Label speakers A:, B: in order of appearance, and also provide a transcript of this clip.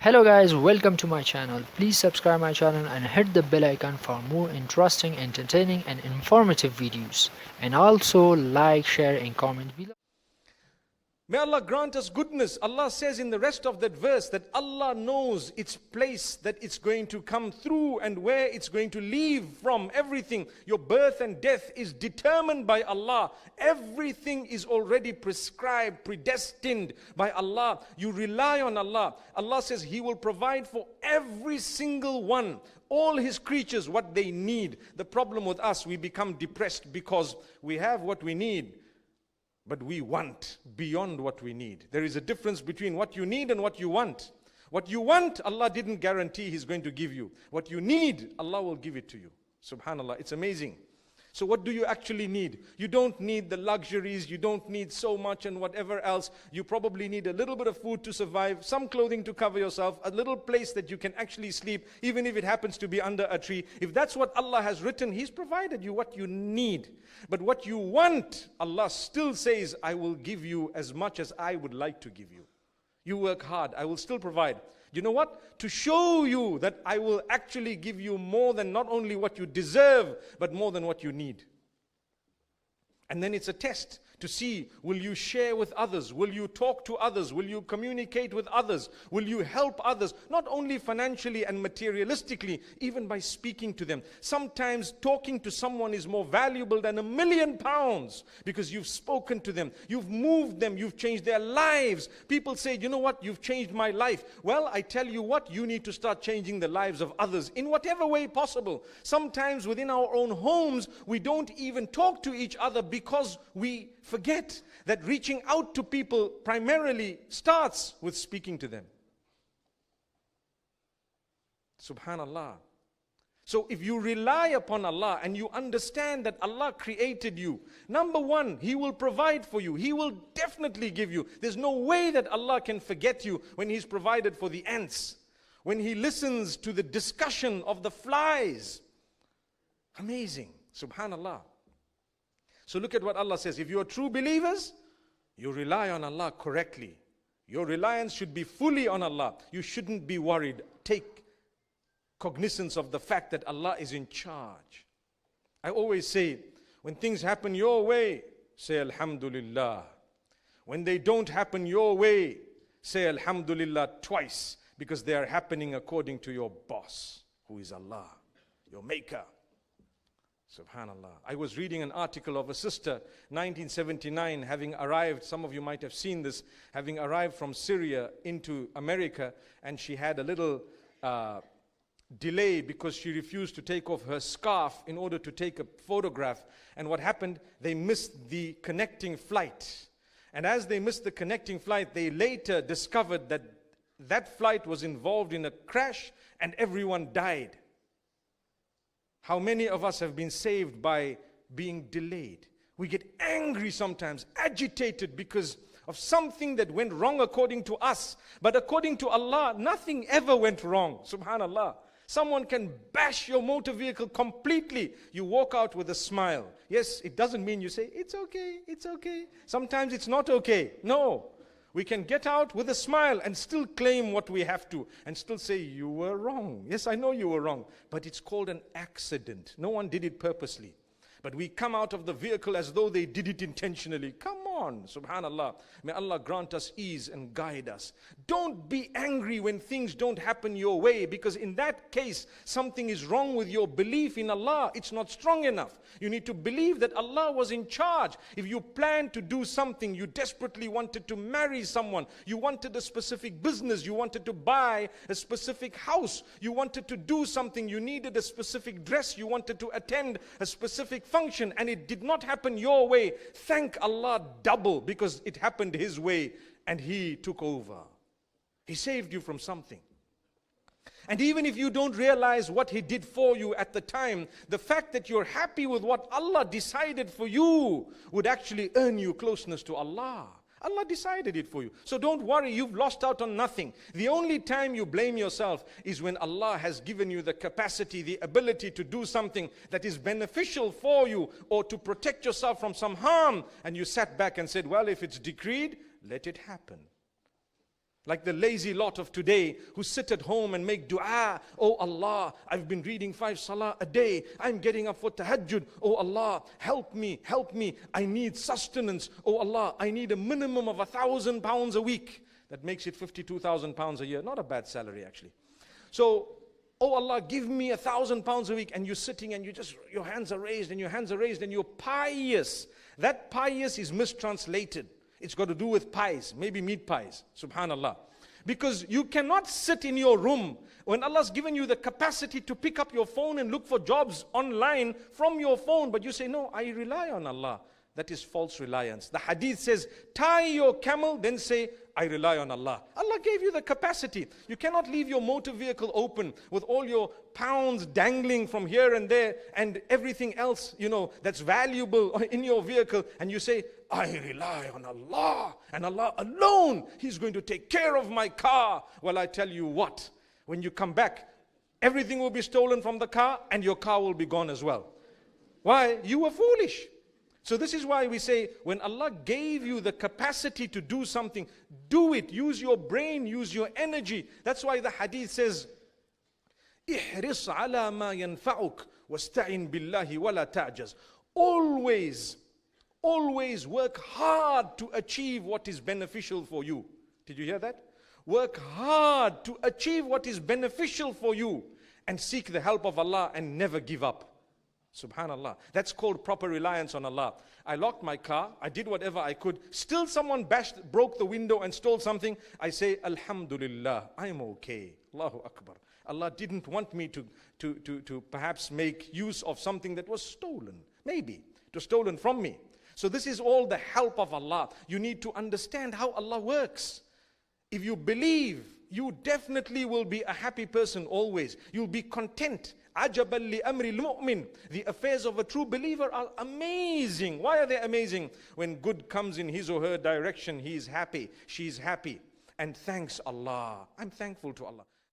A: Hello guys, welcome to my channel. Please subscribe my channel and hit the bell icon for more interesting, entertaining and informative videos. And also like, share and comment below.
B: May Allah grant us goodness. Allah says in the rest of that verse that Allah knows its place that it's going to come through and where it's going to leave from. Everything, your birth and death is determined by Allah. Everything is already prescribed, predestined by Allah. You rely on Allah. Allah says He will provide for every single one, all His creatures, what they need. The problem with us, we become depressed because we have what we need, but we want beyond what we need. There is a difference between what you need and what you want. What you want, Allah didn't guarantee He's going to give you. What you need, Allah will give it to you. Subhanallah, it's amazing. So what do you actually need? You don't need the luxuries, you don't need so much and whatever else. You probably need a little bit of food to survive, some clothing to cover yourself, a little place that you can actually sleep, even if it happens to be under a tree. If that's what Allah has written, He's provided you what you need. But what you want, Allah still says, I will give you as much as I would like to give you. You work hard, I will still provide. You know what? To show you that I will actually give you more than not only what you deserve, but more than what you need. And then it's a test to see, will you share with others? Will you talk to others? Will you communicate with others? Will you help others? Not only financially and materialistically, even by speaking to them. Sometimes talking to someone is more valuable than £1,000,000 because you've spoken to them, you've moved them, you've changed their lives. People say, you know what, you've changed my life. Well, I tell you what, you need to start changing the lives of others in whatever way possible. Sometimes within our own homes, we don't even talk to each other because we forget that reaching out to people primarily starts with speaking to them. Subhanallah. So if you rely upon Allah and you understand that Allah created you, number one, He will provide for you. He will definitely give you. There's no way that Allah can forget you when He's provided for the ants, when He listens to the discussion of the flies. Amazing. Subhanallah. So look at what Allah says. If you are true believers, you rely on Allah correctly. Your reliance should be fully on Allah. You shouldn't be worried. Take cognizance of the fact that Allah is in charge. I always say, when things happen your way, say Alhamdulillah. When they don't happen your way, say Alhamdulillah twice, because they are happening according to your boss, who is Allah, your maker. Subhanallah. I was reading an article of a sister, 1979, having arrived, some of you might have seen this, having arrived from Syria into America, and she had a little delay because she refused to take off her scarf in order to take a photograph. And what happened? They missed the connecting flight. And as they missed the connecting flight, they later discovered that that flight was involved in a crash and everyone died. How many of us have been saved by being delayed? We get angry sometimes, agitated because of something that went wrong according to us. But according to Allah, nothing ever went wrong. Subhanallah. Someone can bash your motor vehicle completely. You walk out with a smile. Yes, it doesn't mean you say, it's okay, it's okay. Sometimes it's not okay. No. We can get out with a smile and still claim what we have to and still say, you were wrong. Yes, I know you were wrong, but it's called an accident. No one did it purposely. But we come out of the vehicle as though they did it intentionally. Come on, subhanallah. May Allah grant us ease and guide us. Don't be angry when things don't happen your way, because in that case, something is wrong with your belief in Allah. It's not strong enough. You need to believe that Allah was in charge. If you planned to do something, you desperately wanted to marry someone, you wanted a specific business, you wanted to buy a specific house, you wanted to do something, you needed a specific dress, you wanted to attend a specific function, and it did not happen your way, thank Allah double, because it happened His way and He took over. He saved you from something. And even if you don't realize what He did for you at the time, the fact that you're happy with what Allah decided for you would actually earn you closeness to Allah. Allah decided it for you. So don't worry, you've lost out on nothing. The only time you blame yourself is when Allah has given you the capacity, the ability to do something that is beneficial for you or to protect yourself from some harm, and you sat back and said, well, if it's decreed, let it happen. Like the lazy lot of today who sit at home and make dua. Oh Allah, I've been reading 5 salah a day. I'm getting up for tahajjud. Oh Allah, help me, help me. I need sustenance. Oh Allah, I need a minimum of £1,000 a week. That makes it £52,000 a year. Not a bad salary actually. So, oh Allah, give me £1,000 a week. And you're sitting and your hands are raised and your hands are raised and you're pious. That pious is mistranslated. It's got to do with pies, maybe meat pies, subhanallah. Because you cannot sit in your room when Allah's given you the capacity to pick up your phone and look for jobs online from your phone. But you say, no, I rely on Allah. That is false reliance. The hadith says, tie your camel, then say, I rely on Allah. Allah gave you the capacity. You cannot leave your motor vehicle open with all your pounds dangling from here and there and everything else, that's valuable in your vehicle. And you say, I rely on Allah and Allah alone. He's going to take care of my car. Well, I tell you what, when you come back, everything will be stolen from the car and your car will be gone as well. Why? You were foolish. So this is why we say, when Allah gave you the capacity to do something, do it. Use your brain, use your energy. That's why the hadith says, احرص على ما ينفعك واستعن بالله ولا تعجز. Always work hard to achieve what is beneficial for you. Did you hear that? Work hard to achieve what is beneficial for you and seek the help of Allah and never give up. Subhanallah. That's called proper reliance on Allah. I locked my car. I did whatever I could. Still someone broke the window and stole something. I say, Alhamdulillah, I'm okay. Allahu Akbar. Allah didn't want me to perhaps make use of something that was stolen. Maybe. It was stolen from me. So this is all the help of Allah. You need to understand how Allah works. If you believe, you definitely will be a happy person always. You'll be content. عَجَبًا لِأَمْرِ الْمُؤْمِنِ. The affairs of a true believer are amazing. Why are they amazing? When good comes in his or her direction, he is happy, she is happy. And thanks Allah. I'm thankful to Allah.